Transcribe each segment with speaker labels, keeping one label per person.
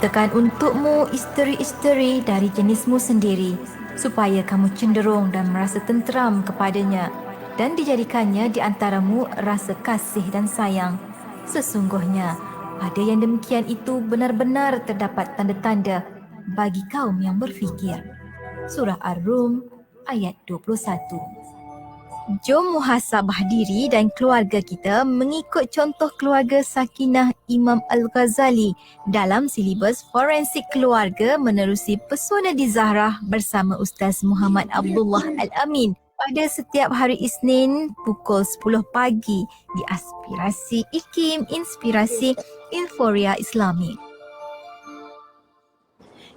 Speaker 1: ciptakan untukmu isteri-isteri dari jenismu sendiri supaya kamu cenderung dan merasa tenteram kepadanya dan dijadikannya di antaramu rasa kasih dan sayang. Sesungguhnya, pada yang demikian itu benar-benar terdapat tanda-tanda bagi kaum yang berfikir. Surah Ar-Rum ayat 21. Jom muhasabah diri dan keluarga kita mengikut contoh keluarga Sakinah Imam Al-Ghazali dalam silibus Forensik Keluarga menerusi Pesona di Zahrah bersama Ustaz Muhammad Abdullah Al-Amin pada setiap hari Isnin pukul 10 pagi di Aspirasi IKIM Inspirasi Inforia Islami.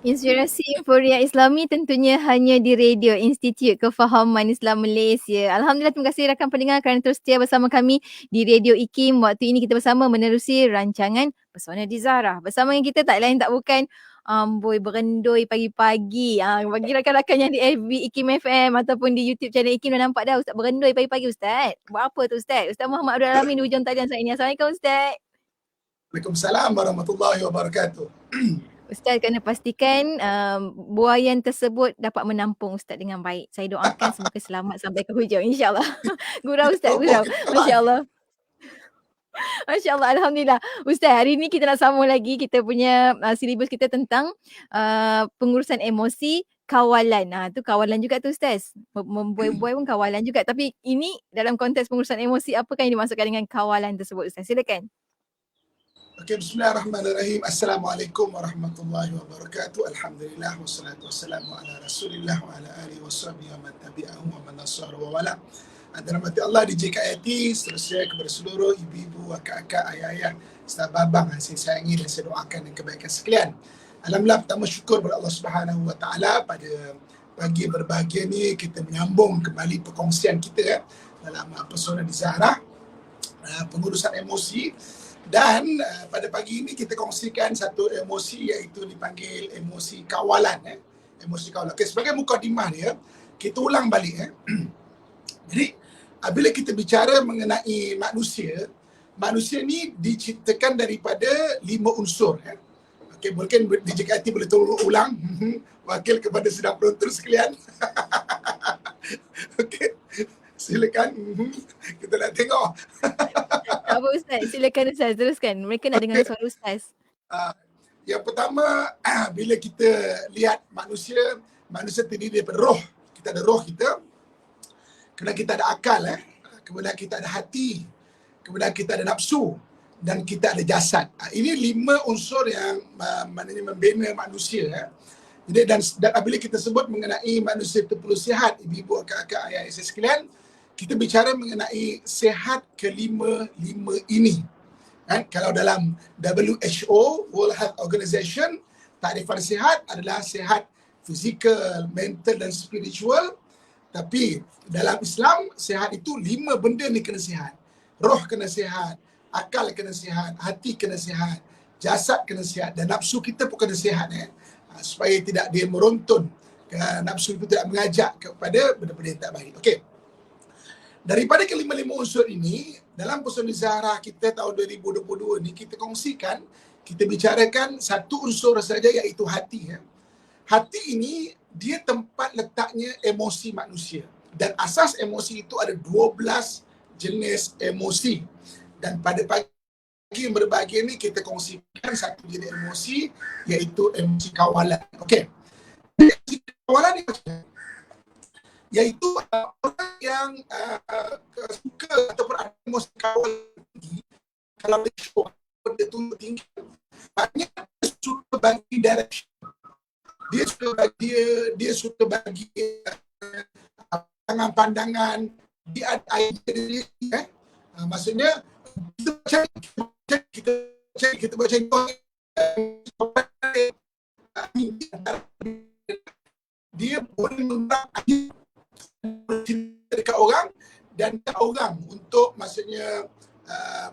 Speaker 2: Inspirasi Inforia Islami tentunya hanya di Radio Institut Kefahaman Islam Malaysia. Alhamdulillah, terima kasih rakan pendengar kerana terus setia bersama kami di Radio IKIM. Waktu ini kita bersama menerusi rancangan Pesona di Zahrah. Bersama dengan kita tak lain tak bukan Boy berendoi pagi-pagi. Bagi rakan-rakan yang di FB IKIM FM ataupun di YouTube channel IKIM dah nampak dah Ustaz berendoi pagi-pagi. Ustaz, buat apa tu Ustaz? Ustaz Muhammad Abdul Alamin di hujung talian saya ini. Assalamualaikum Ustaz.
Speaker 3: Waalaikumsalam warahmatullahi wabarakatuh.
Speaker 2: Ustaz kena pastikan buaian tersebut dapat menampung Ustaz dengan baik. Saya doakan semoga selamat sampai ke hujung insya-Allah. Gurau Ustaz, gurau. Masya-Allah. Masya-Allah, alhamdulillah. Ustaz, hari ni kita nak sambung lagi kita punya silibus kita tentang pengurusan emosi kawalan. Tu kawalan juga tu Ustaz. Membuai-buai pun kawalan juga. Tapi ini dalam konteks pengurusan emosi, apakah yang dimaksudkan dengan kawalan tersebut Ustaz? Silakan.
Speaker 3: Okey, bismillahirrahmanirrahim. Assalamualaikum warahmatullahi wabarakatuh. Alhamdulillah wassalatu wassalamu ala Rasulillah wa ala alihi washabihi wa man tabi'ahu wa man nasara wa wala. Dirahmati Allah, di JKIT, seterusnya kepada seluruh ibu-ibu, akak-akak, ayah-ayah, sahabat abang yang saya sayangi dan saya doakan yang kebaikan sekalian. Alhamdulillah, pertama syukur kepada Allah Subhanahu wa taala pada pagi berbahagia ni kita menyambung kembali perkongsian kita dalam Pesona di Zahrah, pengurusan emosi. Dan pada pagi ini kita kongsikan satu emosi iaitu dipanggil emosi kawalan. Emosi kawalan. Okay, sebagai mukadimah dia, kita ulang balik. Jadi, bila kita bicara mengenai manusia, manusia ni diciptakan daripada 5 unsur. Okay, mungkin DJKT boleh tolong ulang. Wakil kepada sedang penonton sekalian. Okay, silakan. Kita nak tengok.
Speaker 2: Apa Ustaz? Silakan Ustaz, teruskan. Mereka nak dengar suara Ustaz.
Speaker 3: Yang pertama, bila kita lihat manusia terdiri daripada roh. Kita ada roh kita, kemudian kita ada akal, kemudian kita ada hati, kemudian kita ada nafsu, dan kita ada jasad. Ini 5 unsur yang maknanya membina manusia. Jadi dan apabila kita sebut mengenai manusia itu perlu sihat, ibu-ibu, akak-akak, ayah-ayah saya sekalian, kita bicara mengenai sihat kelima ini. Kalau dalam WHO, World Health Organization, takrifan sihat adalah sihat fizikal, mental dan spiritual. Tapi dalam Islam, sihat itu 5 benda ni kena sihat. Roh kena sihat, akal kena sihat, hati kena sihat, jasad kena sihat, dan nafsu kita pun kena sihat. Supaya tidak dia merontun, nafsu itu tidak mengajak kepada benda-benda yang tak baik. Okey. Daripada kelima-lima unsur ini, dalam Pesona Zahrah kita tahun 2022 ni, kita kongsikan, kita bicarakan satu unsur saja iaitu hati. Hati ini, dia tempat letaknya emosi manusia. Dan asas emosi itu ada 12 jenis emosi. Dan pada pagi yang berbahagia ni, kita kongsikan satu jenis emosi iaitu emosi kawalan. Okey. Emosi kawalan ni macam mana? Iaitu orang yang suka ataupun ada emosi kawalan tinggi, kalau dia show benda tu tinggi, maknanya dia suka bagi direction, dia suka bagi pandangan, dia ada idea dia. Maksudnya kita buat contoh, dia boleh mengungkap dekat orang dan dekat orang untuk maksudnya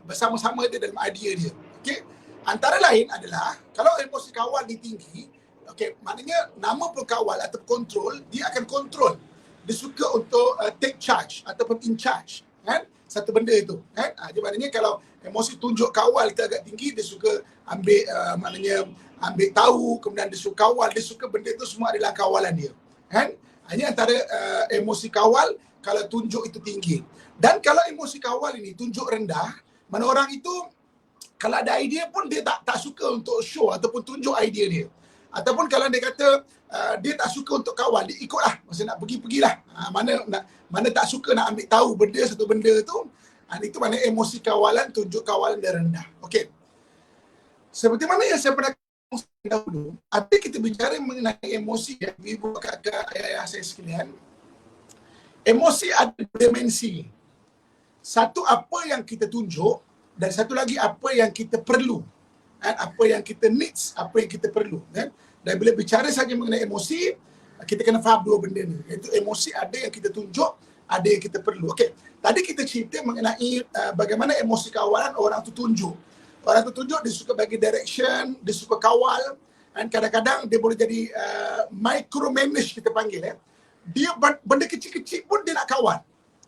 Speaker 3: bersama-sama dia dalam idea dia. Okey. Antara lain adalah kalau emosi kawal ni tinggi, okey, maknanya nama pengkawal atau kontrol, dia akan kontrol. Dia suka untuk take charge ataupun in charge, kan? Satu benda itu, kan? Jadi maknanya kalau emosi tunjuk kawal kita agak tinggi, dia suka ambil maknanya ambil tahu, kemudian dia suka kawal, dia suka benda itu semua adalah kawalan dia. Kan? Hanya antara emosi kawal kalau tunjuk itu tinggi. Dan kalau emosi kawal ini tunjuk rendah, mana orang itu kalau ada idea pun dia tak suka untuk show ataupun tunjuk idea dia. Ataupun kalau dia kata dia tak suka untuk kawal, dia ikutlah. Masa nak pergilah. Mana tak suka nak ambil tahu benda satu benda tu, itu mana emosi kawalan, tunjuk kawalan dia rendah. Okey. Seperti mana yang saya pernah kongsikan dahulu, ada kita bicara mengenai emosi ya, ibu kakak ayah saya sekalian. Emosi ada dimensi. Satu apa yang kita tunjuk dan satu lagi apa yang kita perlu. Apa yang kita needs, apa yang kita perlu. Kan? Dan bila bicara saja mengenai emosi, kita kena faham dua benda ni. Iaitu emosi ada yang kita tunjuk, ada yang kita perlu. Okey, tadi kita cerita mengenai bagaimana emosi kawalan orang tu tunjuk. Orang tu tunjuk dia suka bagi direction, dia suka kawal. Dan kadang-kadang dia boleh jadi micromanage kita panggil. Dia benda kecil-kecil pun dia nak kawal.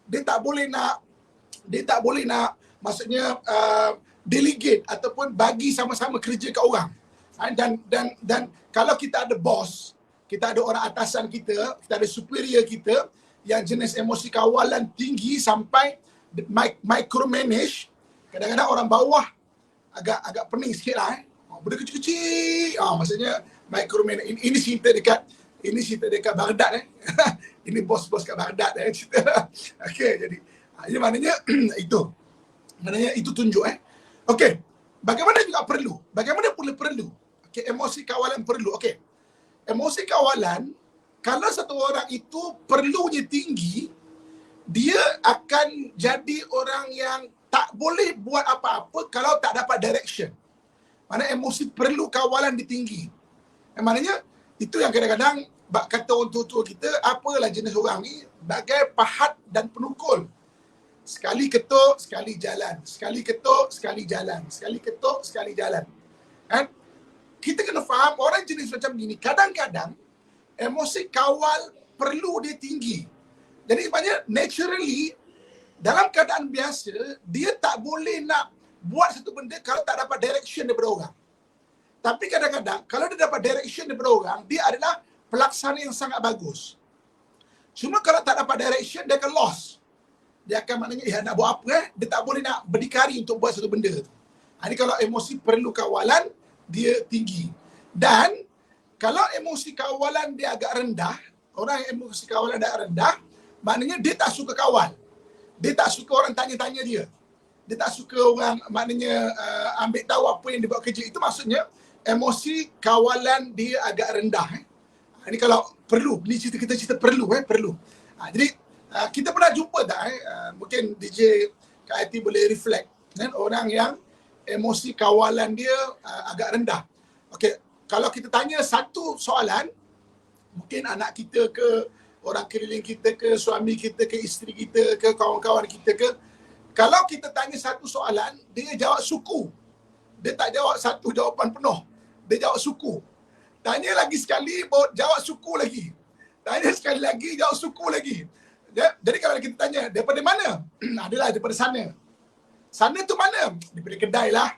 Speaker 3: Dia tak boleh nak maksudnya delegate ataupun bagi sama-sama kerja ke orang. Dan kalau kita ada bos, kita ada orang atasan kita ada superior kita yang jenis emosi kawalan tinggi sampai micromanage, kadang-kadang orang bawah agak pening sikit lah. Benda kecil-kecil, maksudnya micromanage. Ini cerita dekat Baghdad ini bos-bos kat Baghdad cerita. Okey, jadi ini maknanya itu tunjuk Okey. Bagaimana juga perlu? Bagaimana pula perlu? Okey, emosi kawalan perlu. Okey. Emosi kawalan, kalau satu orang itu perlunya tinggi, dia akan jadi orang yang tak boleh buat apa-apa kalau tak dapat direction. Mana emosi perlu kawalan dia tinggi. Maknanya itu yang kadang-kadang kata orang tua-tua kita, apalah jenis orang ni, bagai pahat dan penukul. Sekali ketuk, sekali jalan. Sekali ketuk, sekali jalan. Sekali ketuk, sekali jalan. Kan? Kita kena faham orang jenis macam gini, kadang-kadang emosi kawal perlu dia tinggi. Jadi sebenarnya naturally, dalam keadaan biasa, dia tak boleh nak buat satu benda kalau tak dapat direction daripada orang. Tapi kadang-kadang, kalau dia dapat direction daripada orang, dia adalah pelaksana yang sangat bagus. Cuma kalau tak dapat direction, dia akan lost. Dia akan maknanya, nak buat apa dia tak boleh nak berdikari untuk buat satu benda tu. Ini kalau emosi perlu kawalan, dia tinggi. Dan kalau emosi kawalan dia agak rendah, orang yang emosi kawalan agak rendah, maknanya dia tak suka kawal. Dia tak suka orang tanya-tanya dia. Dia tak suka orang maknanya ambil tahu apa yang dia buat kerja. Itu maksudnya emosi kawalan dia agak rendah. Ini kalau perlu, ni kita cerita perlu. Jadi kita pernah jumpa tak mungkin DJ Kak Ati boleh reflect kan, orang yang emosi kawalan dia agak rendah. Okey, kalau kita tanya satu soalan, mungkin anak kita ke, orang keliling kita ke, suami kita ke, isteri kita ke, kawan-kawan kita ke, kalau kita tanya satu soalan, dia jawab suku. Dia tak jawab satu jawapan penuh. Dia jawab suku. Tanya lagi sekali, jawab suku lagi. Tanya sekali lagi, jawab suku lagi. Jadi kalau kita tanya, daripada mana? Adalah daripada sana. Sana tu mana? Daripada Kedai lah.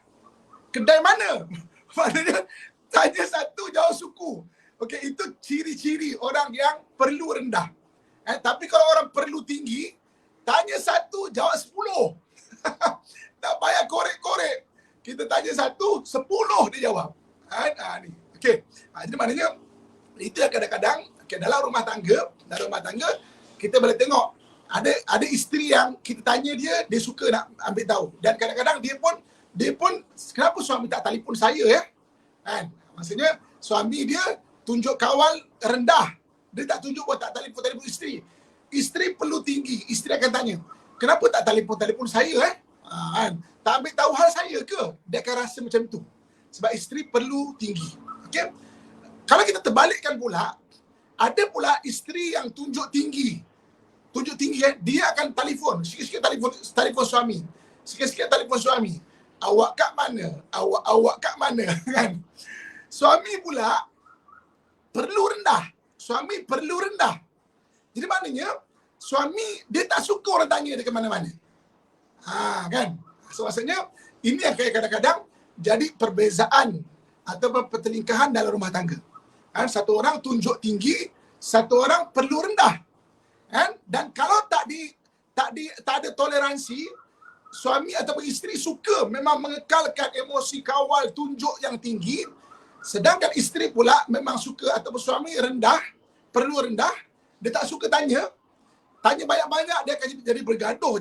Speaker 3: Kedai mana? Maknanya, tanya satu, jawab suku. Okey, itu ciri-ciri orang yang perlu rendah. Tapi kalau orang perlu tinggi, tanya satu, jawab 10. Tak payah korek-korek. Kita tanya satu, 10 dia jawab. Ni. Okey. Jadi maknanya, itu yang kadang-kadang, dalam rumah tangga, kita boleh tengok ada isteri yang kita tanya dia suka nak ambil tahu, dan kadang-kadang dia pun kenapa suami tak telefon saya kan, maksudnya suami dia tunjuk kawal rendah, dia tak tunjuk buat tak telefon isteri perlu tinggi. Isteri akan tanya, kenapa tak telefon saya kan, tak ambil tahu hal saya ke? Dia akan rasa macam tu sebab isteri perlu tinggi. Okey, kalau kita terbalikkan pula, ada pula isteri yang tunjuk tinggi dia akan telefon, sikit-sikit telefon suami. Sikit-sikit telefon suami. Awak kat mana? Awak kat mana? Kan? Suami pula perlu rendah. Jadi maknanya suami dia tak suka orang tanya dia ke mana-mana. Kan? So maksudnya ini yang kadang-kadang jadi perbezaan atau pertelingkahan dalam rumah tangga. Kan, satu orang tunjuk tinggi, satu orang perlu rendah. Kan? Dan kalau tak ada toleransi, suami atau isteri suka memang mengekalkan emosi kawal tunjuk yang tinggi, sedangkan isteri pula memang suka ataupun suami rendah, perlu rendah, dia tak suka tanya banyak-banyak, dia akan jadi bergaduh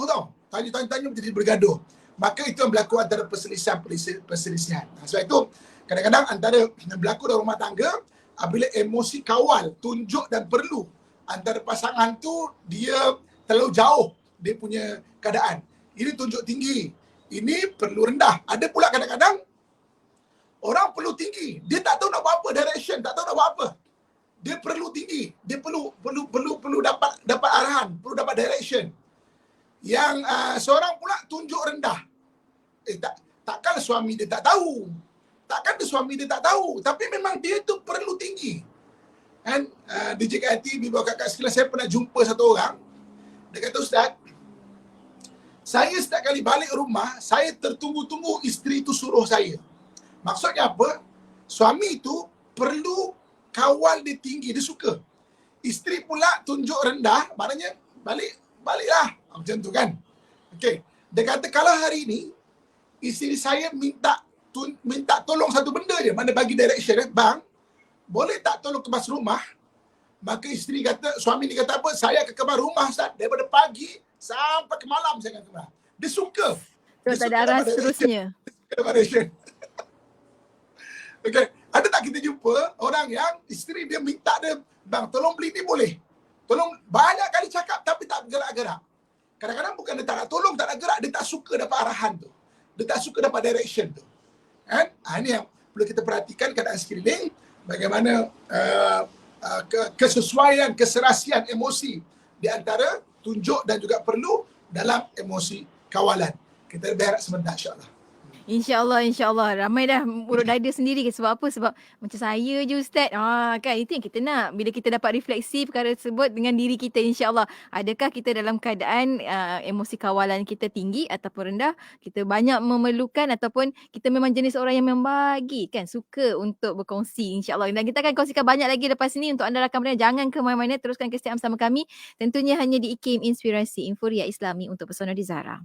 Speaker 3: tau. Tanya jadi bergaduh. Maka itu yang berlaku antara perselisihan. Sebab itu kadang-kadang antara yang berlaku dalam rumah tangga, apabila emosi kawal, tunjuk dan perlu antara pasangan tu dia terlalu jauh dia punya keadaan. Ini tunjuk tinggi, ini perlu rendah. Ada pula kadang-kadang orang perlu tinggi, dia tak tahu nak buat apa, direction, tak tahu nak buat apa. Dia perlu tinggi, dia perlu dapat arahan, perlu dapat direction. Yang seorang pula tunjuk rendah. Takkan suami dia tak tahu. Tapi memang dia tu perlu tinggi. Kan di JKT, Bibi kakak sekalian, saya pernah jumpa satu orang. Dia kata, Ustaz, saya setiap kali balik rumah, saya tertunggu-tunggu isteri tu suruh saya. Maksudnya apa? Suami tu perlu kawal dia tinggi, dia suka. Isteri pula tunjuk rendah, maknanya baliklah. Macam tu kan. Okey. Dia kata kalau hari ini isteri saya minta tolong satu benda je, mana bagi direction, bang, boleh tak tolong kemas rumah? Maka suami ni kata apa? Saya akan kemas rumah, Ustaz, daripada pagi sampai ke malam saya akan kemas. Dia suka.
Speaker 2: Terus ada arah seterusnya.
Speaker 3: Okay. Ada tak kita jumpa orang yang isteri dia minta dia, bang tolong beli ni boleh? Tolong, banyak kali cakap tapi tak gerak-gerak. Kadang-kadang bukan dia tak nak tolong, tak nak gerak, dia tak suka dapat arahan tu. Dia tak suka dapat direction tu. Kan? Ini yang perlu kita perhatikan keadaan sekeliling, bagaimana kesesuaian, keserasian emosi di antara tunjuk dan juga perlu dalam emosi kawalan. Kita lebih harap sebentar, insyaAllah.
Speaker 2: InsyaAllah. Ramai dah urut dada sendiri. Sebab apa? Sebab macam saya je, Ustaz. Kan itu yang kita nak. Bila kita dapat refleksi perkara tersebut dengan diri kita, insyaAllah. Adakah kita dalam keadaan emosi kawalan kita tinggi ataupun rendah? Kita banyak memerlukan ataupun kita memang jenis orang yang membagi, kan? Suka untuk berkongsi, insyaAllah. Dan kita akan kongsikan banyak lagi lepas ni. Untuk anda rakan pendengar, jangan ke mana-mana. Teruskan kesetiaan bersama kami. Tentunya hanya di IKIM Inspirasi Inforia Islami untuk Pesona di Zahra.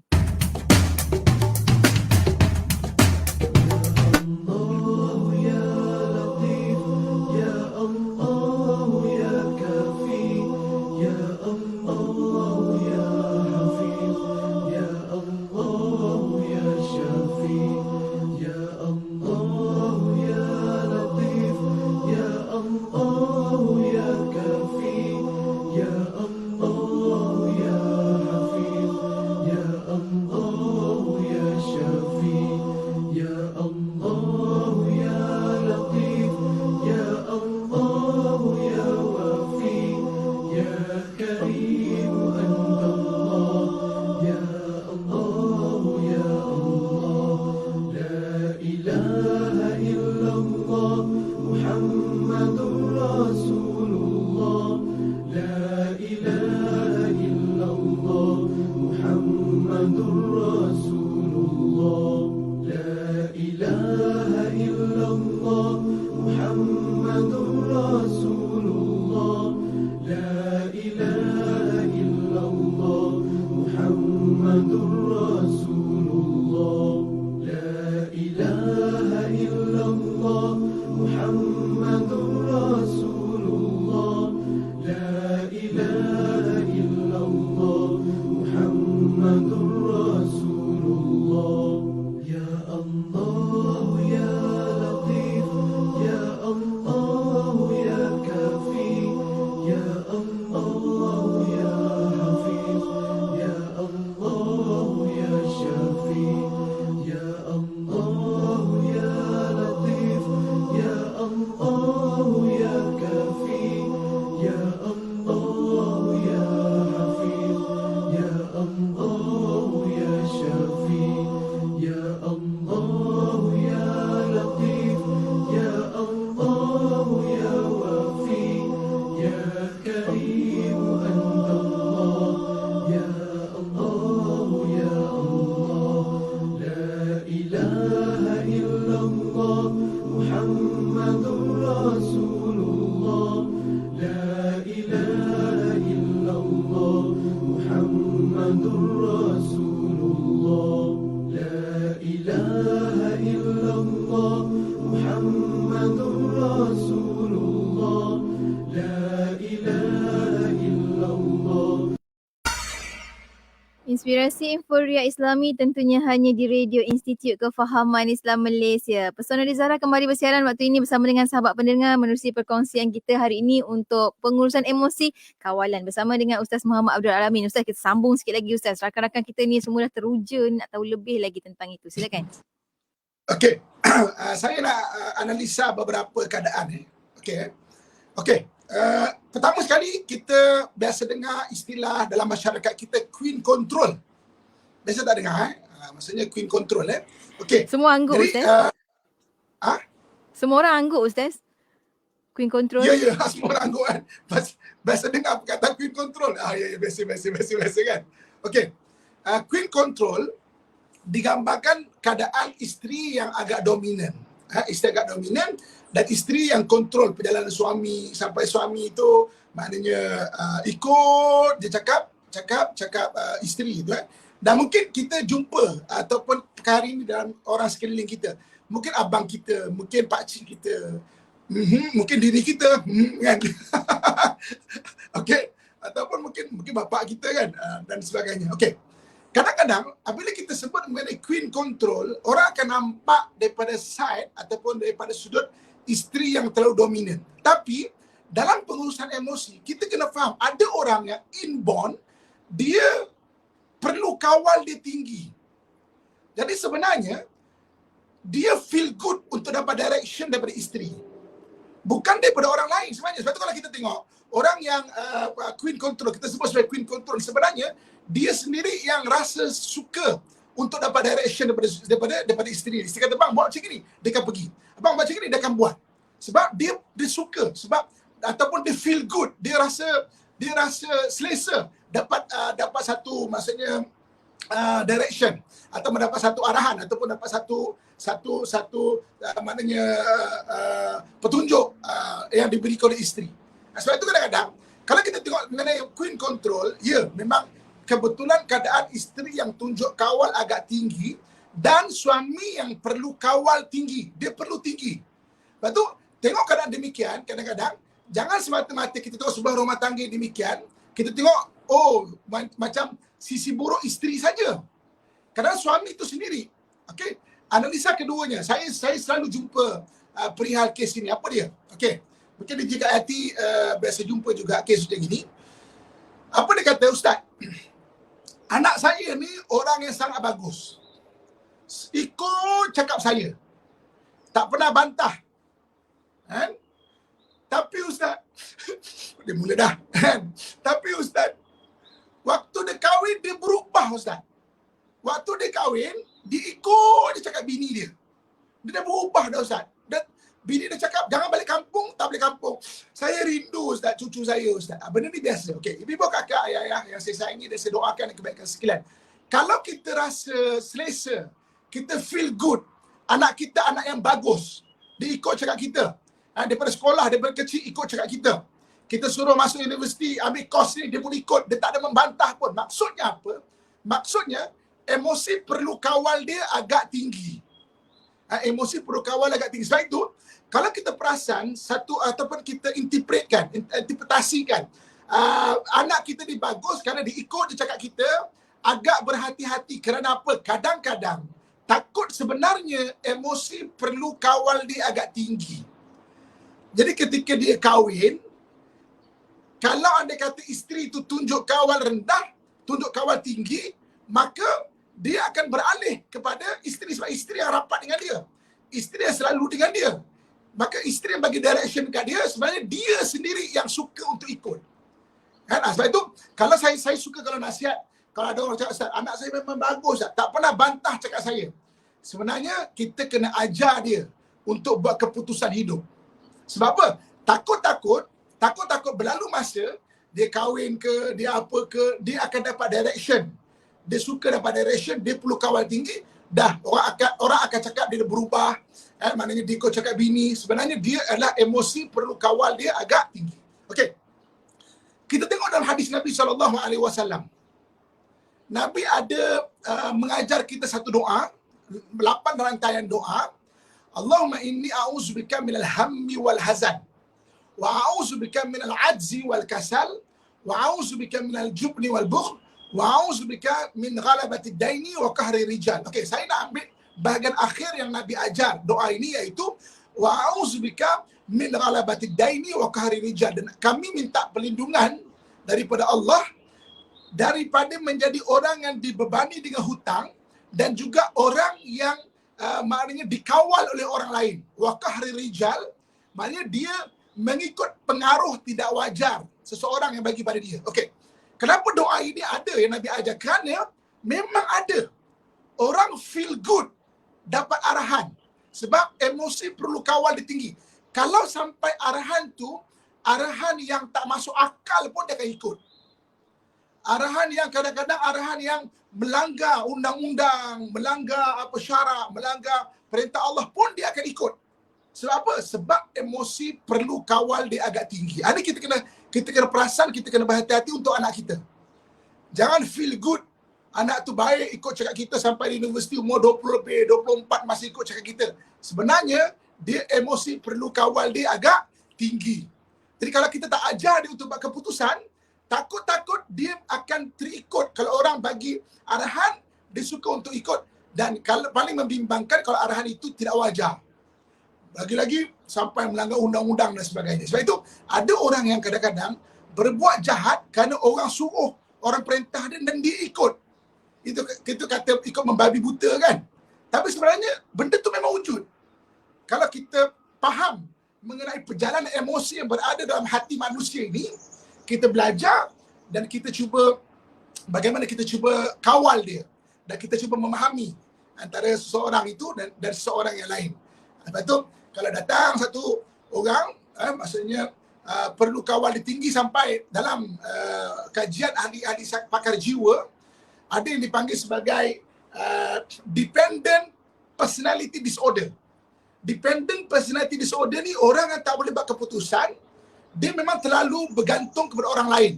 Speaker 4: Muhammadur Rasulullah.
Speaker 2: Inspirasi Inforia Islami tentunya hanya di Radio Institut Kefahaman Islam Malaysia. Pesona Rizara kembali bersiaran waktu ini bersama dengan sahabat pendengar menerusi perkongsian kita hari ini untuk pengurusan emosi kawalan bersama dengan Ustaz Muhammad Abdul Alamin. Ustaz, kita sambung sikit lagi Ustaz. Rakan-rakan kita ni semua dah teruja nak tahu lebih lagi tentang itu. Silakan.
Speaker 3: Okey. Saya nak analisa beberapa keadaan. Okey. Pertama sekali, kita biasa dengar istilah dalam masyarakat kita queen control. Biasa tak dengar? Maksudnya queen control. Okey.
Speaker 2: Semua angguk
Speaker 3: Jadi,
Speaker 2: Ustaz? Semua orang angguk Ustaz? Queen control?
Speaker 3: Ya, semua orang angguk kan. Biasa dengar perkataan queen control. Ya, biasa kan. Okey. Queen control digambarkan keadaan isteri yang agak dominan. Isteri agak dominan dan isteri yang kontrol perjalanan suami sampai suami itu maknanya ikut dia cakap isteri tu. Dan mungkin kita jumpa ataupun perkara ini dalam orang sekeliling kita. Mungkin abang kita, mungkin pakcik kita, mungkin diri kita, kan. Okey, ataupun mungkin bapak kita kan, dan sebagainya. Okey. Kadang-kadang apabila kita sebut mengenai queen control, orang akan nampak daripada side ataupun daripada sudut isteri yang terlalu dominan. Tapi dalam pengurusan emosi, kita kena faham ada orang yang inborn, dia perlu kawal dia tinggi. Jadi sebenarnya dia feel good untuk dapat direction daripada isteri, bukan daripada orang lain sebenarnya. Sebab tu kalau kita tengok orang yang queen control, kita sebut sebagai queen control, sebenarnya dia sendiri yang rasa suka untuk dapat direction daripada isteri. Isteri kata, bang buat macam ni, dia akan pergi. Abang buat macam ni, dia akan buat. Sebab dia suka, sebab ataupun dia feel good, dia rasa selesa dapat satu, maksudnya direction atau mendapat satu arahan ataupun dapat satu maknanya petunjuk yang diberikan oleh isteri. Sebab itu kadang-kadang kalau kita tengok mengenai queen control, ya memang kebetulan keadaan isteri yang tunjuk kawal agak tinggi dan suami yang perlu kawal tinggi. Dia perlu tinggi. Lepas tu, tengok keadaan demikian, kadang-kadang jangan semata-mata kita tengok sebuah rumah tangga demikian, kita tengok, macam sisi buruk isteri saja. Kadang suami itu sendiri. Okey, analisa keduanya. Saya selalu jumpa perihal kes ini. Apa dia? Okey, mungkin di Jika Hati biasa jumpa juga kes macam gini. Apa dia kata, Ustaz? Anak saya ni orang yang sangat bagus. Ikut cakap saya. Tak pernah bantah. Kan? Tapi Ustaz, dia mula dah. Kan? Tapi Ustaz, waktu dia kahwin, dia berubah Ustaz. Waktu dia kahwin, dia ikut dia cakap bini dia. Dia dah berubah dah Ustaz. Bini dia cakap, jangan balik kampung, tak balik kampung. Saya rindu Ustaz, cucu saya Ustaz. Benda ni biasa. Okey, ibu kakak, ayah yang saya sayangi dan saya doakan kebaikan sekalian. Kalau kita rasa selesa, kita feel good, anak kita anak yang bagus, dia ikut cakap kita. Daripada sekolah, daripada kecil ikut cakap kita. Kita suruh masuk universiti, ambil kos ni, dia pun ikut. Dia tak ada membantah pun. Maksudnya apa? Maksudnya, emosi perlu kawal dia agak tinggi. Emosi perlu kawal agak tinggi. Sebab itu, kalau kita perasan satu ataupun kita interpretasikan anak kita ni bagus kerana dia ikut dia cakap kita, agak berhati-hati. Kerana apa? Kadang-kadang takut sebenarnya emosi perlu kawal dia agak tinggi. Jadi ketika dia kahwin, kalau anda kata isteri itu tunjuk kawal rendah, tunjuk kawal tinggi, maka dia akan beralih kepada isteri. Sebab isteri yang rapat dengan dia, isteri yang selalu dengan dia, maka isteri yang bagi direction kat dia, sebenarnya dia sendiri yang suka untuk ikut. Kan? Sebab itu, kalau saya suka kalau nasihat, kalau ada orang cakap, Ustaz, anak saya memang bagus, Ustaz, tak pernah bantah cakap saya. Sebenarnya, kita kena ajar dia untuk buat keputusan hidup. Sebab apa? Takut berlalu masa, dia kahwin ke, dia apa ke, dia akan dapat direction. Dia suka dapat direction, dia perlu kawal tinggi. dah orang akan cakap dia dah berubah, maknanya dia ikut cakap bini. Sebenarnya dia adalah emosi perlu kawal dia agak tinggi. Okey. Kita tengok dalam hadis Nabi SAW. Nabi ada mengajar kita satu doa, 8 rangkaian doa. Allahumma inni a'udzubika minal hammi wal hazan, wa a'udzubika minal ajzi wal kasal, wa a'udzubika minal jubni wal bukhl, wa a'udzubika min ghalabati daini wa qahri rijal. Okey, saya nak ambil bahagian akhir yang Nabi ajar doa ini, iaitu wa a'udzubika min ghalabati daini wa qahri rijal. Dan kami minta perlindungan daripada Allah daripada menjadi orang yang dibebani dengan hutang dan juga orang yang maknanya dikawal oleh orang lain. Wa qahri rijal, maknanya dia mengikut pengaruh tidak wajar seseorang yang bagi pada dia. Okey. Kenapa doa ini ada yang Nabi ajar? Kerana memang ada orang feel good dapat arahan. Sebab emosi perlu kawal dia tinggi. Kalau sampai arahan tu arahan yang tak masuk akal pun dia akan ikut. Arahan yang kadang-kadang arahan yang melanggar undang-undang, melanggar syarak, melanggar perintah Allah pun dia akan ikut. Sebab apa? Sebab emosi perlu kawal dia agak tinggi. Ada kita kena perasan, kita kena berhati-hati untuk anak kita. Jangan feel good anak tu baik ikut cakap kita sampai di universiti umur 20 lebih, 24 masih ikut cakap kita. Sebenarnya dia emosi perlu kawal dia agak tinggi. Jadi kalau kita tak ajar dia untuk buat keputusan, takut-takut dia akan terikut. Kalau orang bagi arahan, dia suka untuk ikut. Dan kalau paling membimbangkan kalau arahan itu tidak wajar. Lagi-lagi sampai melanggar undang-undang dan sebagainya. Sebab itu ada orang yang kadang-kadang berbuat jahat kerana orang suruh, orang perintah dia dan dia ikut. Itu kata ikut membabi buta kan. Tapi sebenarnya benda tu memang wujud. Kalau kita faham mengenai perjalanan emosi yang berada dalam hati manusia ini, kita belajar dan kita cuba bagaimana kita cuba kawal dia dan kita cuba memahami antara seseorang itu dan seseorang yang lain. Lepas tu kalau datang satu orang, maksudnya perlu kawal dia tinggi sampai dalam kajian ahli-ahli pakar jiwa, ada yang dipanggil sebagai dependent personality disorder. Dependent personality disorder ni orang yang tak boleh buat keputusan, dia memang terlalu bergantung kepada orang lain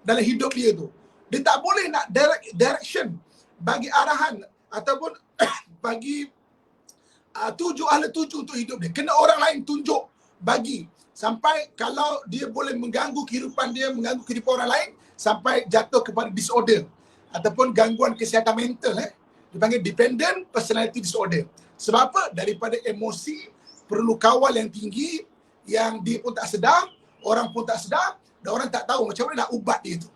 Speaker 3: dalam hidup dia tu. Dia tak boleh nak direction, bagi arahan ataupun bagi ahli tuju untuk hidup dia. Kena orang lain tunjuk, bagi. Sampai kalau dia boleh mengganggu kehidupan dia, mengganggu kehidupan orang lain, sampai jatuh kepada disorder ataupun gangguan kesihatan mental. Dipanggil dependent personality disorder. Sebab apa? Daripada emosi perlu kawal yang tinggi, yang dia pun tak sedar, orang pun tak sedar, dan orang tak tahu macam mana nak ubat dia tu.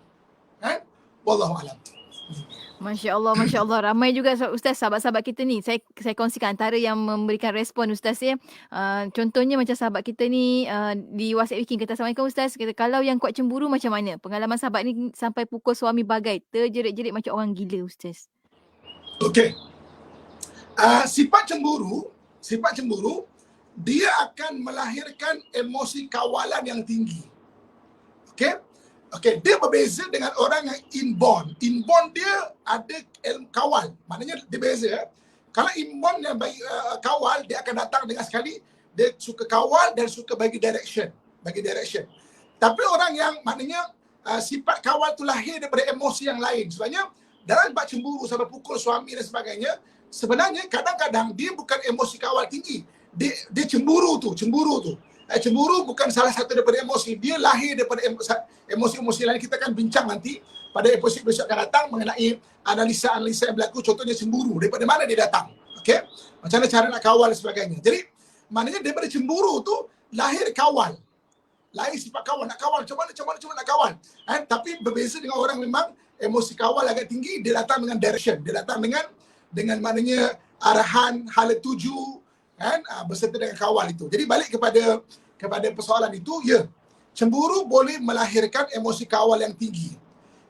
Speaker 3: Wallahualam.
Speaker 2: Masya Allah. Ramai juga Ustaz, sahabat-sahabat kita ni. Saya kongsikan antara yang memberikan respon Ustaz ya. Contohnya macam sahabat kita ni di WhatsApp Wiking kata, Assalamualaikum Ustaz. Kata, kalau yang kuat cemburu macam mana? Pengalaman sahabat ni sampai pukul suami bagai. Terjerit-jerit macam orang gila Ustaz.
Speaker 3: Okey. Sifat cemburu, dia akan melahirkan emosi kawalan yang tinggi. Okey, dia berbeza dengan orang yang inborn. Inborn dia ada kawal. Maknanya dia beza. Kalau inborn yang bagi kawal, dia akan datang dengan sekali, dia suka kawal dan suka bagi direction. Tapi orang yang maknanya sifat kawal tu lahir daripada emosi yang lain. Sebabnya dalam bab cemburu sampai pukul suami dan sebagainya, sebenarnya kadang-kadang dia bukan emosi kawal tinggi. Dia cemburu tu. Cemburu bukan salah satu daripada emosi. Dia lahir daripada emosi-emosi lain. Kita akan bincang nanti pada episod besok akan datang mengenai analisa-analisa yang berlaku. Contohnya cemburu. Daripada mana dia datang. Okey? Macam mana cara nak kawal dan sebagainya. Jadi, maknanya daripada cemburu tu lahir kawal. Lahir sifat kawal. Nak kawal. Macam mana nak kawal. Tapi berbeza dengan orang memang emosi kawal agak tinggi. Dia datang dengan direction. Dia datang dengan maknanya arahan, hala tuju, berserta dengan kawal itu. Jadi balik kepada persoalan itu, ya, cemburu boleh melahirkan emosi kawal yang tinggi.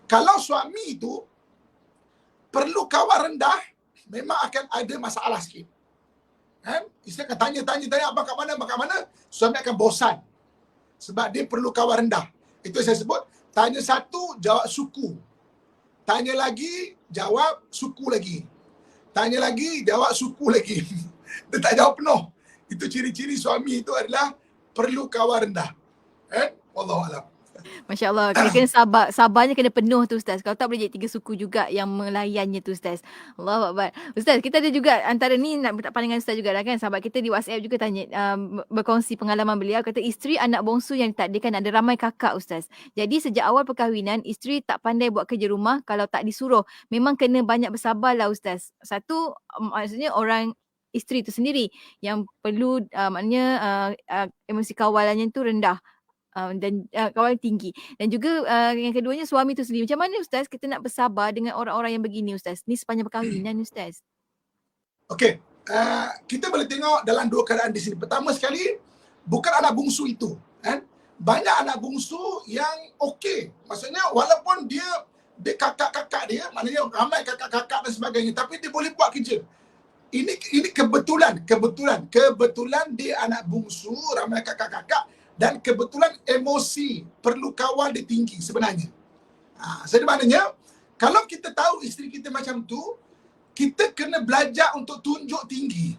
Speaker 3: Kalau suami itu perlu kawal rendah, memang akan ada masalah sikit. Isteri akan tanya, abang kat mana, suami akan bosan. Sebab dia perlu kawal rendah. Itu yang saya sebut, tanya satu, jawab suku. Tanya lagi, jawab suku lagi. Tanya lagi, jawab suku lagi. Dia tak jawab penuh. Itu ciri-ciri suami itu adalah perlu kawal rendah. Wallahualam.
Speaker 2: Masya Allah, kena sabarnya kena penuh tu Ustaz. Kalau tak boleh jadi 3 suku juga yang melayannya tu Ustaz. Allahu Akbar. Ustaz, kita ada juga antara ni nak minta pandangan Ustaz juga kan. Sahabat kita di WhatsApp juga tanya, berkongsi pengalaman beliau. Kata isteri anak bongsu yang ditakdirkan ada ramai kakak Ustaz. Jadi sejak awal perkahwinan, isteri tak pandai buat kerja rumah kalau tak disuruh. Memang kena banyak bersabar lah Ustaz. Satu, maksudnya orang isteri tu sendiri yang perlu maknanya emosi kawalannya tu rendah. Dan kawalan tinggi. Dan juga yang keduanya suami tu sendiri. Macam mana Ustaz kita nak bersabar dengan orang-orang yang begini Ustaz? Ni sepanjang perkahwinan Ustaz.
Speaker 3: Okey, kita boleh tengok dalam dua keadaan di sini. Pertama sekali, bukan anak bungsu itu. Banyak anak bungsu yang okey. Maksudnya walaupun dia kakak-kakak dia, maknanya ramai kakak-kakak dan sebagainya, tapi dia boleh buat kerja. Ini kebetulan dia anak bungsu, ramai kakak-kakak, dan kebetulan emosi perlu kawal dia tinggi sebenarnya. Jadi maknanya, kalau kita tahu isteri kita macam tu, kita kena belajar untuk tunjuk tinggi.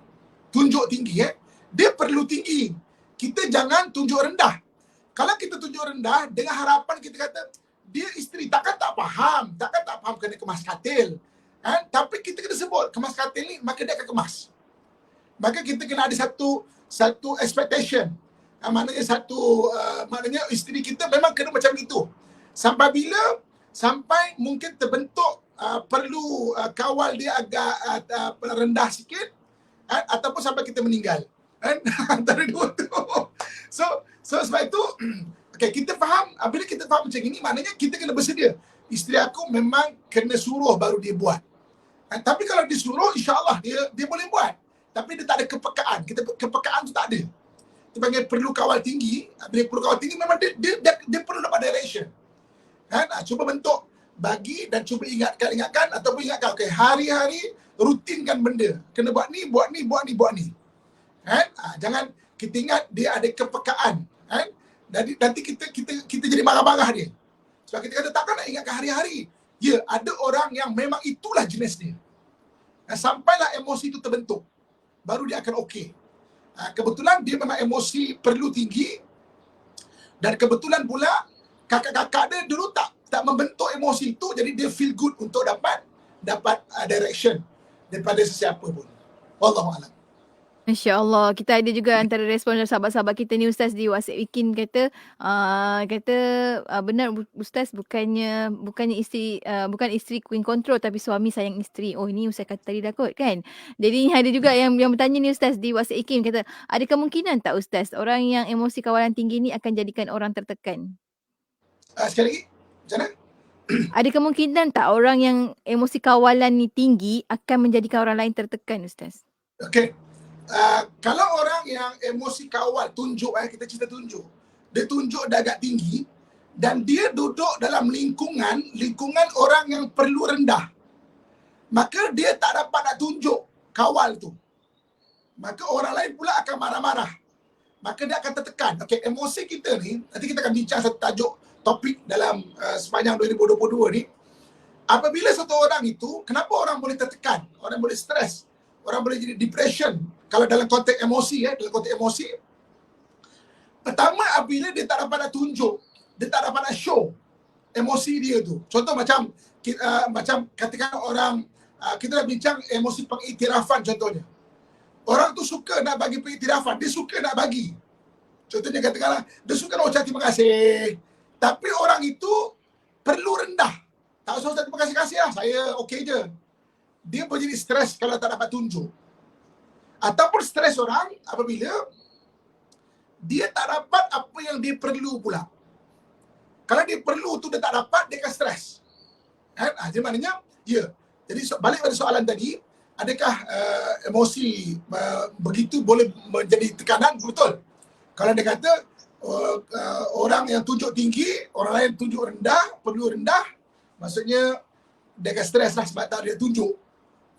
Speaker 3: Dia perlu tinggi. Kita jangan tunjuk rendah. Kalau kita tunjuk rendah, dengan harapan kita kata, dia isteri takkan tak faham kena kemas katil. Tapi kita kena sebut, kemas katil ni, maka dia akan kemas. Maka kita kena ada satu expectation. Maknanya isteri kita memang kena macam itu. Sampai bila? Sampai mungkin terbentuk perlu kawal dia agak rendah sikit, ataupun sampai kita meninggal. Antara dua tu. So sebab itu okay, kita faham, bila kita faham macam ini, maknanya kita kena bersedia. Isteri aku memang kena suruh baru dia buat. Tapi kalau disuruh, insya-Allah dia boleh buat. Tapi dia tak ada kepekaan. Kepekaan tu tak ada. Dia panggil perlu kawal tinggi. Bila perlu kawal tinggi, memang dia perlu dapat direction. Cuba bentuk, bagi dan cuba ingatkan ataupun ingatkan, okay, hari-hari rutinkan benda. Kena buat ni. Jangan kita ingat dia ada kepekaan. Nanti kita jadi marah-marah dia. Sebab kita kata takkan nak ingatkan hari-hari. Ya, ada orang yang memang itulah jenis dia. Sampailah emosi itu terbentuk, baru dia akan okey. Kebetulan dia memang emosi perlu tinggi, dan kebetulan pula kakak-kakak dia dulu tak membentuk emosi itu, jadi dia feel good untuk dapat direction daripada sesiapa pun. Wallahualam.
Speaker 2: Masya Allah. Kita ada juga antara respon dari sahabat-sahabat kita ni Ustaz di WhatsApp Wikin kata benar Ustaz, bukan isteri queen control tapi suami sayang isteri. Oh, ini Ustaz kata tadi dah kot kan. Jadi ada juga yang bertanya ni Ustaz di WhatsApp Wikin kata, ada kemungkinan tak Ustaz orang yang emosi kawalan tinggi ni akan jadikan orang tertekan?
Speaker 3: Sekali lagi, macam mana?
Speaker 2: Ada kemungkinan tak orang yang emosi kawalan ni tinggi akan menjadikan orang lain tertekan Ustaz?
Speaker 3: Okey. Kalau orang yang emosi kawal, kita cerita tunjuk. Dia tunjuk dah agak tinggi dan dia duduk dalam lingkungan orang yang perlu rendah. Maka dia tak dapat nak tunjuk kawal tu. Maka orang lain pula akan marah-marah. Maka dia akan tertekan. Okey, emosi kita ni, nanti kita akan bincang satu tajuk topik dalam sepanjang 2022 ni. Apabila satu orang itu, kenapa orang boleh tertekan? Orang boleh stres. Orang boleh jadi depression. Kalau dalam konteks emosi, pertama apabila dia tak dapat nak tunjuk, dia tak dapat nak show emosi dia tu. Contoh macam katakan orang, kita dah bincang emosi pengiktirafan contohnya. Orang tu suka nak bagi pengiktirafan, dia suka nak bagi. Contohnya katakanlah, dia suka nak ucap terima kasih. Tapi orang itu perlu rendah. Tak usah terima kasih lah, saya okey je. Dia boleh jadi stres kalau tak dapat tunjuk. Ataupun stres orang apabila dia tak dapat apa yang dia perlu pula. Kalau dia perlu tu dia tak dapat, dia akan stres. Jadi maknanya, ya. Jadi balik pada soalan tadi, adakah emosi begitu boleh menjadi tekanan? Betul. Kalau dia kata orang yang tunjuk tinggi, orang lain tunjuk rendah, perlu rendah, maksudnya dia akan stres lah sebab tak dia tunjuk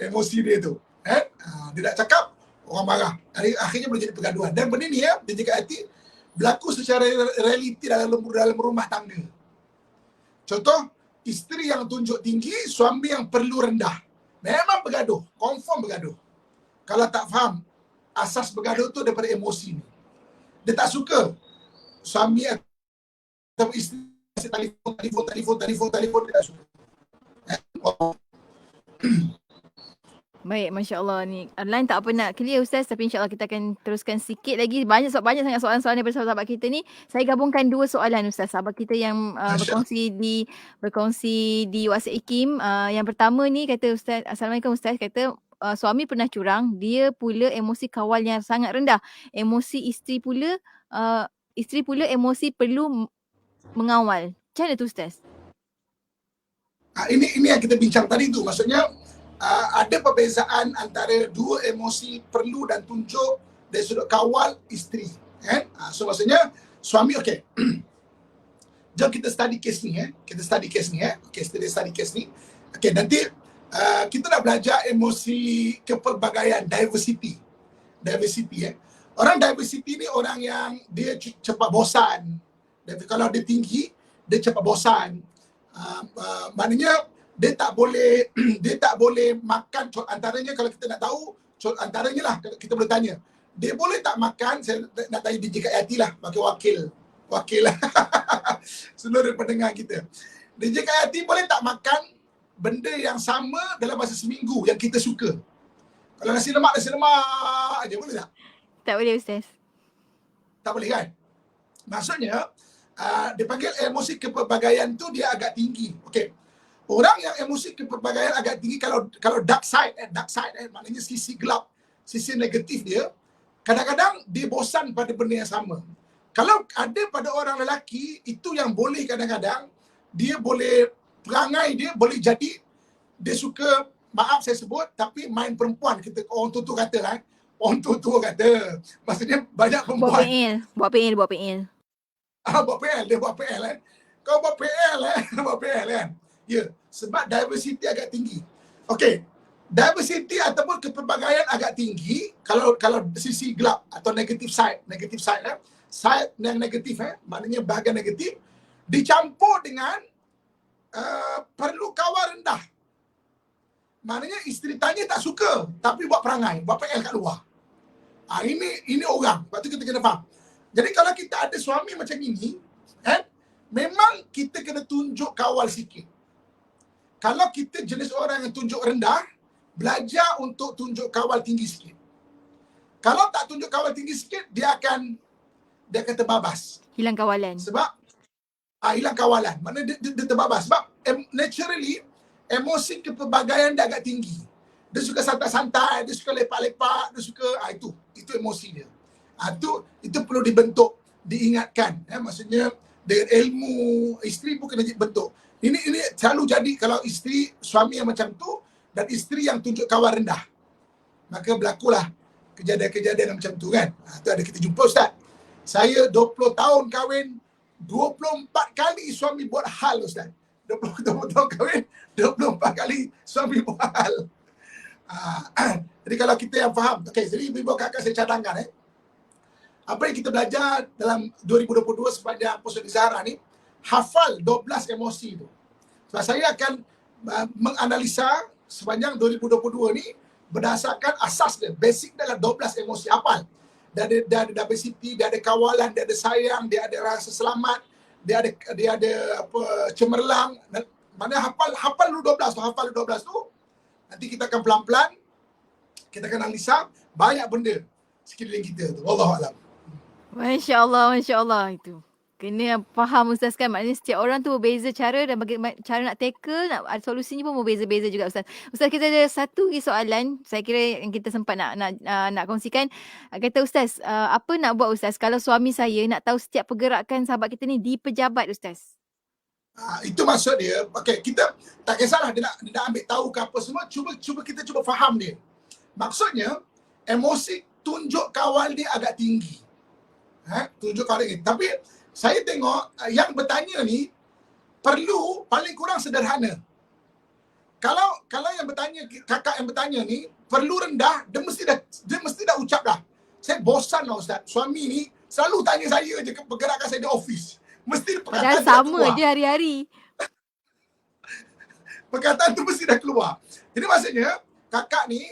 Speaker 3: emosi dia tu. Dia tak cakap, orang marah. Akhirnya boleh jadi pergaduhan. Dan benda ni dia jaga hati, berlaku secara realiti dalam rumah tangga. Contoh, isteri yang tunjuk tinggi, suami yang perlu rendah. Memang bergaduh, confirm bergaduh. Kalau tak faham, asas bergaduh tu daripada emosi ni. Dia tak suka suami atau isteri telefon, dia tak suka.
Speaker 2: Baik, Masya Allah ni. Line tak apa nak clear Ustaz, tapi insyaAllah kita akan teruskan sikit lagi. Banyak sangat soalan-soalan daripada sahabat kita ni. Saya gabungkan 2 soalan Ustaz. Sahabat kita yang berkongsi di WhatsApp IKIM. Yang pertama ni kata Ustaz, Assalamualaikum Ustaz, kata suami pernah curang, dia pula emosi kawal yang sangat rendah. Isteri pula emosi perlu mengawal. Macam mana tu Ustaz?
Speaker 3: Ini yang kita bincang tadi tu. Maksudnya ada perbezaan antara dua emosi perlu dan tunjuk dari sudut kawal isteri. Kan? So maksudnya suami, okey. Jom kita study case ni. Kita study case ni. Okay, study case ni. Okay, nanti kita nak belajar emosi kepelbagaian, diversity. Orang diversity ni orang yang dia cepat bosan. Kalau dia tinggi, dia cepat bosan. Maknanya dia tak boleh makan. Antaranya kalau kita nak tahu, antaranya lah kita boleh tanya, dia boleh tak makan, saya nak tanya DJ Kak Yati lah, wakil lah seluruh pendengar kita. DJ Kak Yati boleh tak makan benda yang sama dalam masa seminggu yang kita suka? Kalau nasi lemak aja, boleh tak?
Speaker 2: Tak boleh Ustaz.
Speaker 3: Tak boleh kan? Maksudnya dia panggil emosi kepelbagaian tu dia agak tinggi. Okey. Orang yang emosi kepelbagaian agak tinggi, kalau dark side, maknanya sisi gelap, sisi negatif dia, kadang-kadang dia bosan pada benda yang sama. Kalau ada pada orang lelaki, itu yang boleh kadang-kadang, dia boleh, perangai dia boleh jadi, dia suka, maaf saya sebut, tapi main perempuan, kita orang tua kata orang tua kata, maksudnya banyak perempuan.
Speaker 2: Buat PL.
Speaker 3: Dia buat PL kan. Kau buat PL kan. Ya, sebab diversity agak tinggi. Okey, diversity ataupun kepelbagaian agak tinggi kalau sisi gelap atau negative side side yang negatif maknanya bahagian negatif dicampur dengan perlu kawal rendah. Maknanya isteri tanya tak suka tapi buat perangai, buat PL kat luar. Ini orang. Lepas tu kita kena faham. Jadi kalau kita ada suami macam ini, memang kita kena tunjuk kawal sikit. Kalau kita jenis orang yang tunjuk rendah, belajar untuk tunjuk kawal tinggi sikit. Kalau tak tunjuk kawal tinggi sikit, dia akan terbabas.
Speaker 2: Hilang kawalan.
Speaker 3: Sebab hilang kawalan. Maknanya dia terbabas. Sebab naturally, emosi kepelbagaian dia agak tinggi. Dia suka santai-santai, dia suka lepak-lepak, dia suka, itu emosi dia. Itu perlu dibentuk, diingatkan. Maksudnya, dengan ilmu, isteri pun kena bentuk. Ini selalu jadi kalau isteri, suami yang macam tu dan isteri yang tunjuk kawal rendah. Maka berlakulah kejadian-kejadian macam tu kan. Itu ada kita jumpa Ustaz. Saya 20 tahun kahwin, 24 kali suami buat hal Ustaz. 20 tahun kahwin, 24 kali suami buat hal. Jadi kalau kita yang faham, jadi ibu kakak saya cadangkan apa yang kita belajar dalam 2022 sepanjang Puasa di Zahra ni, hafal 12 emosi tu. Sebab saya akan menganalisa sepanjang 2022 ni berdasarkan asas dia, basic dalam 12 emosi, hafal. Dia ada diversity, dia ada kawalan, dia ada sayang, dia ada rasa selamat, dia ada cemerlang. Mana hafal dulu 12 tu. Nanti kita akan pelan-pelan kita akan analisa banyak benda sekeliling kita tu. Wallahualam.
Speaker 2: Masya Allah itu. Kena faham Ustaz kan, maknanya setiap orang tu berbeza cara dan cara nak tackle, solusinya pun berbeza-beza juga Ustaz. Ustaz, kita ada satu lagi soalan, saya kira yang kita sempat nak kongsikan. Kata Ustaz, apa nak buat Ustaz kalau suami saya nak tahu setiap pergerakan sahabat kita ni di pejabat Ustaz?
Speaker 3: Itu maksud dia. Okey, kita tak kisahlah dia nak ambil tahu ke apa semua, kita cuba faham dia. Maksudnya emosi tunjuk kawal dia agak tinggi. Tunjuk kawal dia. Tapi saya tengok yang bertanya ni perlu paling kurang sederhana. Kalau yang bertanya, kakak yang bertanya ni perlu rendah, dia mesti dah ucap dah. Saya bosan lah Ustaz. Suami ni selalu tanya saya je, pergerakan saya di office. Mesti perkataan dia keluar.
Speaker 2: Padahal sama je hari-hari.
Speaker 3: Perkataan tu mesti dah keluar. Jadi maksudnya kakak ni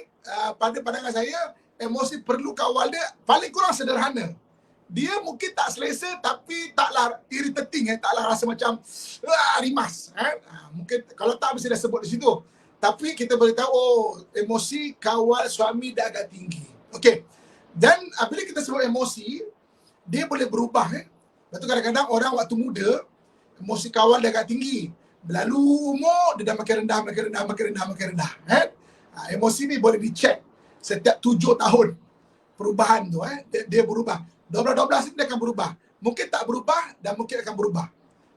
Speaker 3: pada pandangan saya emosi perlu kawal dia paling kurang sederhana. Dia mungkin tak selesa tapi taklah irritating, taklah rasa macam rimas. Mungkin kalau tak mesti dah sebut di situ. Tapi kita boleh tahu emosi kawal suami dah agak tinggi. Okey. Dan bila kita sebut emosi, dia boleh berubah. Lepas tu kadang-kadang orang waktu muda, emosi kawal dah agak tinggi. Berlalu umur, dia dah makin rendah. Emosi ni boleh dicek setiap 7 tahun. Perubahan tu, dia berubah. 12 ni dia akan berubah. Mungkin tak berubah dan mungkin akan berubah.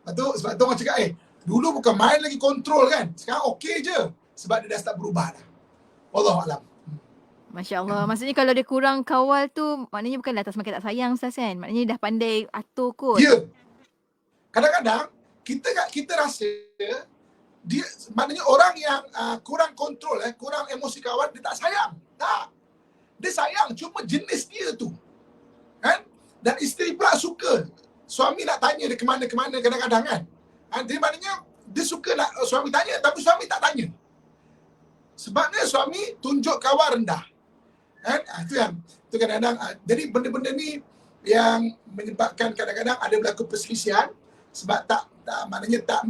Speaker 3: Sebab tu orang cakap, dulu bukan main lagi kontrol kan. Sekarang okey je. Sebab dia dah start berubah dah. Wallahualam.
Speaker 2: Masya Allah. Maksudnya kalau dia kurang kawal tu, maknanya bukanlah tak semakin tak sayang Ustaz kan? Maknanya dah pandai atur kot.
Speaker 3: Ya. Kadang-kadang kita rasa dia, maknanya orang yang kurang kontrol, kurang emosi kawal, dia tak sayang. Tak. Dia sayang, cuma jenis dia tu. Kan? Dan isteri pula suka. Suami nak tanya dia kemana-kemana kadang-kadang kan. Jadi maknanya dia suka nak suami tanya, tapi suami tak tanya. Sebabnya suami tunjuk kawal rendah. Kan? Itu kadang-kadang. Jadi benda-benda ni yang menyebabkan kadang-kadang ada berlaku perselisihan sebab maknanya tak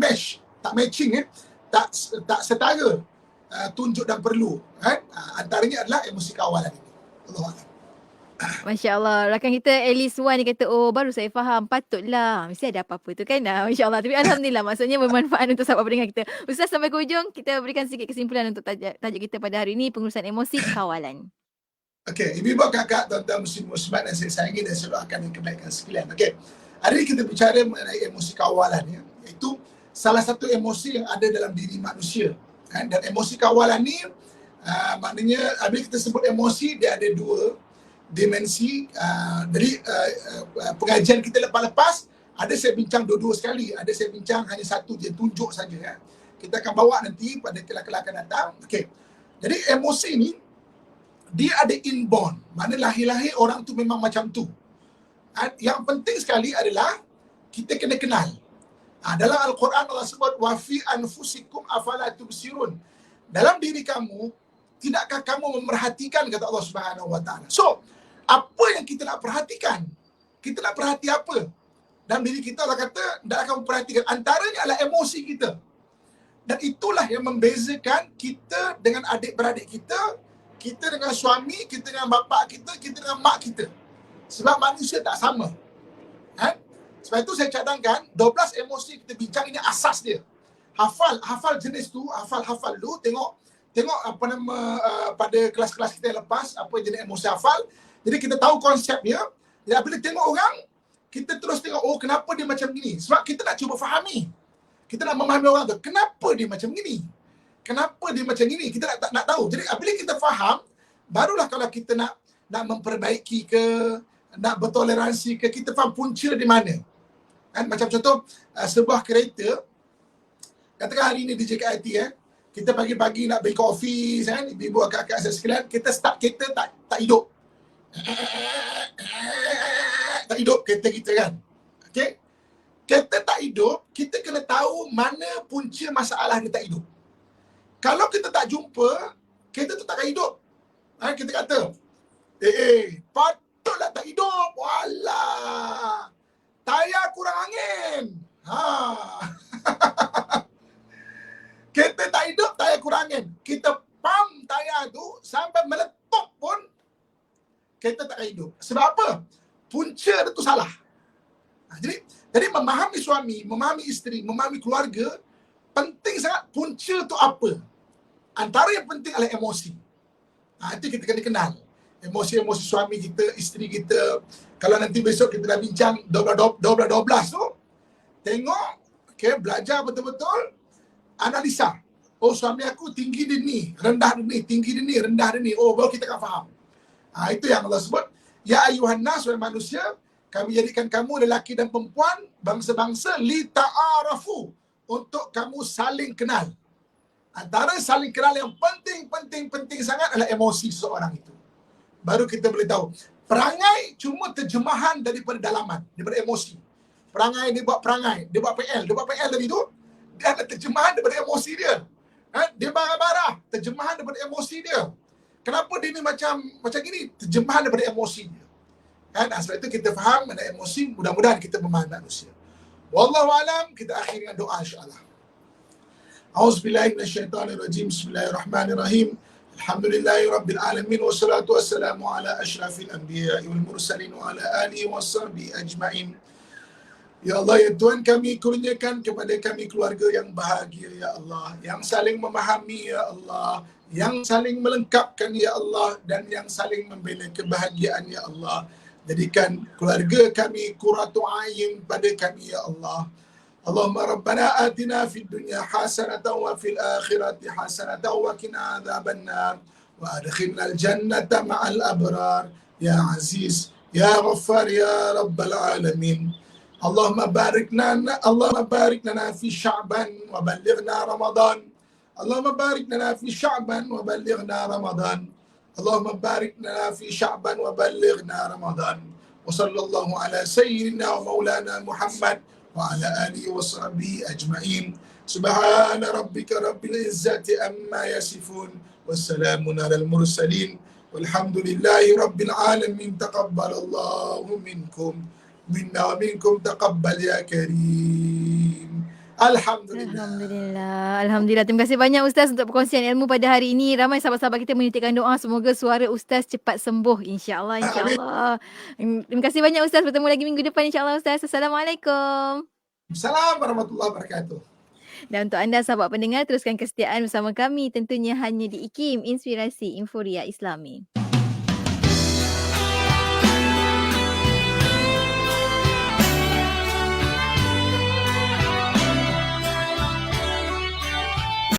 Speaker 3: matching, tak setara tunjuk dan perlu. Kan? Antaranya adalah emosi kawalan ini. Allahuakbar.
Speaker 2: Masya Allah. Rakan kita Alice Wan dia kata, baru saya faham. Patutlah. Mesti ada apa-apa tu kan. Masya Allah. Tapi Alhamdulillah. Maksudnya bermanfaat untuk sahabat pendengar kita. Ustaz, sampai ke hujung, kita berikan sedikit kesimpulan untuk tajuk kita pada hari ini, pengurusan emosi kawalan.
Speaker 3: Okey, ibu-ibu, kakak, tuan-tuan, muslimat dan saya sayangi dan saya doakan yang kebaikan sekalian. Okey, hari ini kita bicara mengenai emosi kawalan. Iaitu salah satu emosi yang ada dalam diri manusia. Dan emosi kawalan ni, maknanya bila kita sebut emosi, dia ada 2 dimensi. Dari pengajian kita lepas-lepas, ada saya bincang 2 sekali, ada saya bincang hanya 1 je, tunjuk saja. Kita akan bawa nanti pada kelak-kelak akan datang. Okey, jadi emosi ni dia ada inborn, makna lahir-lahir orang tu memang macam tu. Yang penting sekali adalah kita kena kenal. Dalam Al-Quran Allah sebut wa fi anfusikum afala tubsirun. Dalam diri kamu, tidakkah kamu memerhatikan, kata Allah Subhanahu wa taala. So, apa yang kita nak perhatikan? Kita nak perhati apa? Dalam diri kita Allah kata, hendaklah kamu perhatikan. Antaranya adalah emosi kita. Dan itulah yang membezakan kita dengan adik-beradik kita, kita dengan suami, kita dengan bapa kita, kita dengan mak kita. Sebab manusia tak sama. Sebab itu saya cadangkan 12 emosi kita bincang, ini asas dia. Hafal jenis tu, hafal dulu, tengok apa nama pada kelas-kelas kita yang lepas, apa jenis emosi hafal. Jadi kita tahu konsep dia. Jadi bila tengok orang, kita terus tengok, kenapa dia macam gini? Sebab kita nak cuba fahami. Kita nak memahami orang tu, kenapa dia macam gini? Kenapa dia macam gini? Kita nak tahu. Jadi bila kita faham, barulah kalau kita nak memperbaiki ke, nak bertoleransi ke, kita faham punca di mana. Macam contoh, sebuah kereta, katakan hari ini di JKIT, kita pagi-pagi nak beli kopi, ibu-ibu, akak-akak saya sekalian, kita start kereta tak hidup. Tak hidup kereta kita kan. Okay? Kereta tak hidup, kita kena tahu mana punca masalah dia tak hidup. Kalau kita tak jumpa, kereta tu takkan hidup. Kita kata, patutlah tak hidup. Walah, tayar kurang angin. Kereta tak hidup, tayar kurang angin. Kita pump tayar tu sampai meletup pun, kereta takkan hidup. Sebab apa? Punca dia tu salah. Jadi memahami suami, memahami isteri, memahami keluarga, penting sangat punca tu apa. Antara yang penting adalah emosi. Itu kita kena kenal. Emosi-emosi suami kita, isteri kita. Kalau nanti besok kita dah bincang 12 tu, tengok, belajar betul-betul, analisa. Suami aku tinggi dia ni, rendah dia ni, tinggi dia ni, rendah dia ni. Baru kita akan faham. Itu yang Allah sebut. Ya ayuhan nas, wahai manusia, kami jadikan kamu lelaki dan perempuan, bangsa-bangsa, li ta'arafu, untuk kamu saling kenal. Antara saling kenal yang penting sangat adalah emosi seseorang itu. Baru kita boleh tahu. Perangai cuma terjemahan daripada dalaman, daripada emosi. Perangai, dia buat PL tadi tu, dia ada terjemahan daripada emosi dia. Dia marah-marah, terjemahan daripada emosi dia. Kenapa dia ni macam gini? Terjemahan daripada emosi dia. Sebab itu kita faham mana emosi, mudah-mudahan kita memahami manusia. Wallahu alam, kita akhiri dengan doa insya-Allah. A'udzubillahi minasyaitonirrajim. Bismillahirrahmanirrahim. Alhamdulillahirabbil alamin wassalatu wassalamu ala asyrafil anbiya'i wal mursalin wa ala alihi washabbihi ajmain. Ya Allah, ya Tuhan, kami kurniakan kepada kami keluarga yang bahagia, ya Allah, yang saling memahami, ya Allah, yang saling melengkapkan, ya Allah, dan yang saling membina kebahagiaan, ya Allah. Jadikan keluarga kami qurratu a'yun pada kami, ya Allah. Allahumma rabbana atina fid dunya hasanatan wa fil akhirati hasanatan wa qina adzabannar wa adkhilnal jannata ma'al abrar ya aziz ya ghaffar ya rabbal alamin. Allahumma barik lana fi Sya'ban wa ballighna Ramadan. Allahumma barik lana fi Sya'ban wa ballighna Ramadan. Allahumma barik lana fi Sya'ban wa ballighna Ramadan. Wa sallallahu ala sayyidina wa maulana Muhammad wa ala alihi wa sahbihi ajma'in. Subhana rabbika rabbil izzati amma yasifun. Wassalamun alal mursalin. Walhamdulillahi rabbil alamin. Taqabbalallahu minkum. Minna wa minkum taqabbal ya karim. Alhamdulillah.
Speaker 2: Alhamdulillah. Terima kasih banyak Ustaz untuk perkongsian ilmu pada hari ini. Ramai sahabat-sahabat kita menitikkan doa semoga suara Ustaz cepat sembuh. InsyaAllah, insyaAllah. Terima kasih banyak Ustaz. Bertemu lagi minggu depan insyaAllah Ustaz. Assalamualaikum.
Speaker 3: Assalamualaikum warahmatullahi wabarakatuh.
Speaker 2: Dan untuk anda sahabat pendengar, teruskan kesetiaan bersama kami tentunya hanya di IKIM, Inspirasi Inforia Islami.